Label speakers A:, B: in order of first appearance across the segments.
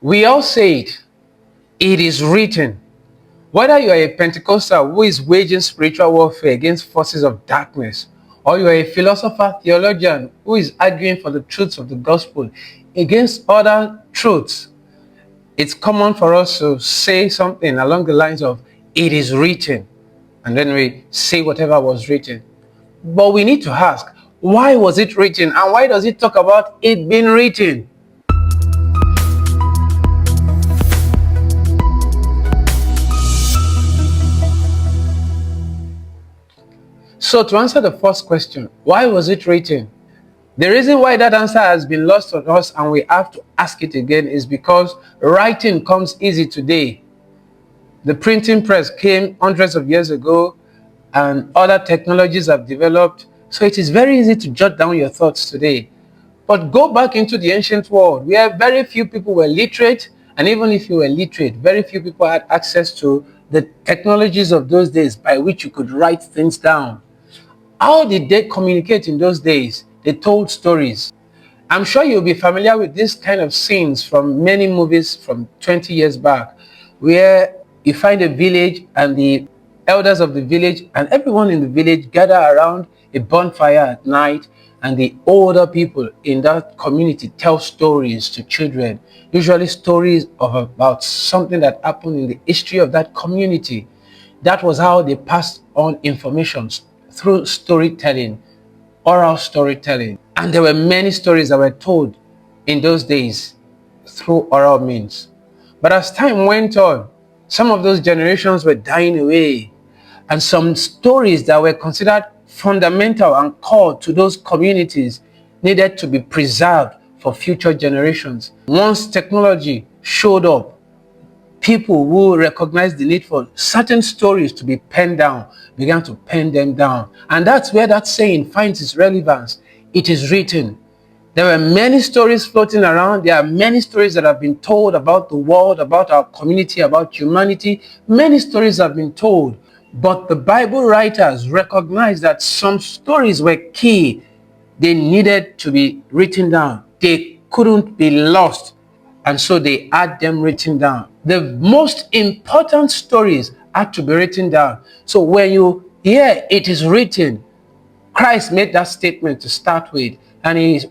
A: We all say it is written. Whether you are a Pentecostal who is waging spiritual warfare against forces of darkness, or you are a philosopher, theologian who is arguing for the truths of the gospel against other truths, it's common for us to say something along the lines of, it is written, and then we say whatever was written. But we need to ask, why was it written, and why does it talk about it being written? So to answer the first question, why was it written? The reason why that answer has been lost on us and we have to ask it again is because writing comes easy today. The printing press came hundreds of years ago and other technologies have developed. So it is very easy to jot down your thoughts today. But go back into the ancient world where very few people were literate, and even if you were literate, very few people had access to the technologies of those days by which you could write things down. How did they communicate in those days? They told stories. I'm sure you'll be familiar with this kind of scenes from many movies from 20 years back, where you find a village and the elders of the village and everyone in the village gather around a bonfire at night, and the older people in that community tell stories to children, usually stories about something that happened in the history of that community. That was how they passed on information, through storytelling, oral storytelling. And there were many stories that were told in those days through oral means. But as time went on, some of those generations were dying away, and some stories that were considered fundamental and core to those communities needed to be preserved for future generations. Once technology showed up, people who recognized the need for certain stories to be penned down began to pen them down. And that's where that saying finds its relevance. It is written. There were many stories floating around. There are many stories that have been told about the world, about our community, about humanity. Many stories have been told. But the Bible writers recognized that some stories were key. They needed to be written down. They couldn't be lost. And so they had them written down. The most important stories had to be written down. So when you hear it is written, Christ made that statement to start with. And he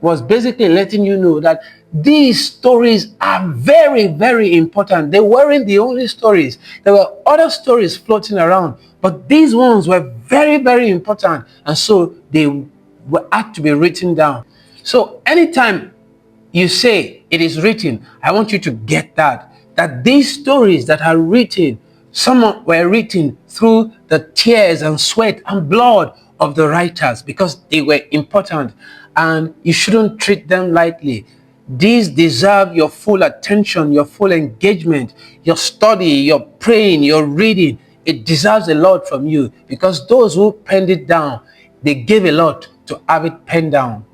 A: was basically letting you know that these stories are very, very important. They weren't the only stories. There were other stories floating around, but these ones were very, very important. And so they had to be written down. So anytime you say it is written, I want you to get that these stories that are written, some were written through the tears and sweat and blood of the writers because they were important, and you shouldn't treat them lightly. These deserve your full attention, your full engagement, your study, your praying, your reading. It deserves a lot from you because those who penned it down, they gave a lot to have it penned down.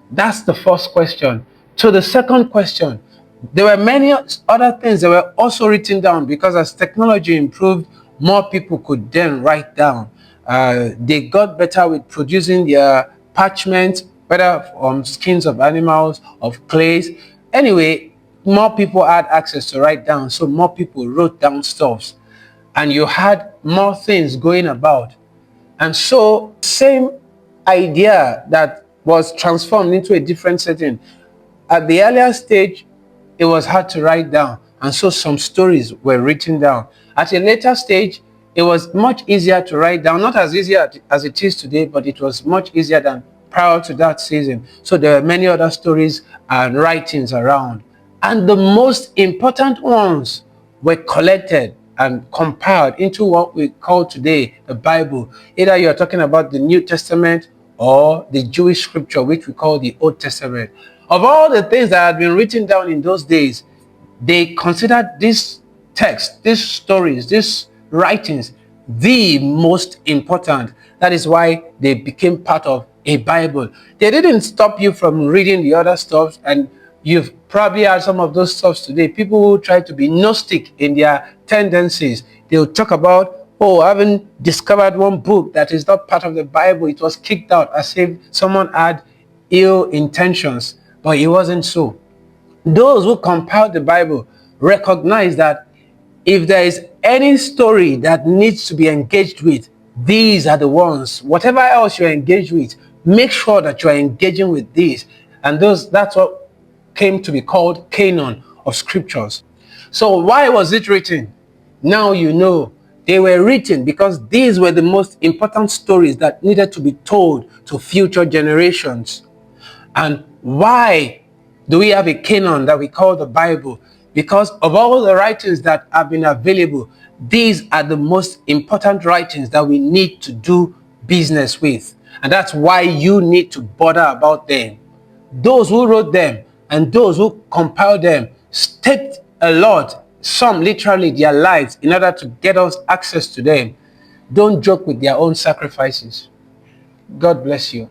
A: That's the first question. To the second question, there were many other things that were also written down because as technology improved, more people could then write down. They got better with producing their parchment, whether from skins of animals, of clays. Anyway, more people had access to write down, so more people wrote down stuffs. And you had more things going about. And so, same idea that was transformed into a different setting. At the earlier stage, it was hard to write down, and so some stories were written down. At a later stage, it was much easier to write down, not as easy as it is today, but it was much easier than prior to that season. So there were many other stories and writings around. And the most important ones were collected and compiled into what we call today the Bible. Either you're talking about the New Testament or the Jewish scripture, which we call the Old Testament. Of all the things that had been written down in those days, they considered this text, these stories, these writings, the most important. That is why they became part of a Bible. They didn't stop you from reading the other stuff, and you've probably had some of those stuffs today. People who try to be Gnostic in their tendencies, they'll talk about, oh, I haven't discovered one book that is not part of the Bible. It was kicked out as if someone had ill intentions, but it wasn't so. Those who compiled the Bible recognize that if there is any story that needs to be engaged with, these are the ones. Whatever else you're engaged with, make sure that you're engaging with these. And that's what came to be called canon of scriptures. So why was it written? Now you know. They were written because these were the most important stories that needed to be told to future generations. And why do we have a canon that we call the Bible? Because of all the writings that have been available, these are the most important writings that we need to do business with. And that's why you need to bother about them. Those who wrote them and those who compiled them staked a lot, some literally their lives, in order to get us access to them. Don't joke with their own sacrifices. God bless you.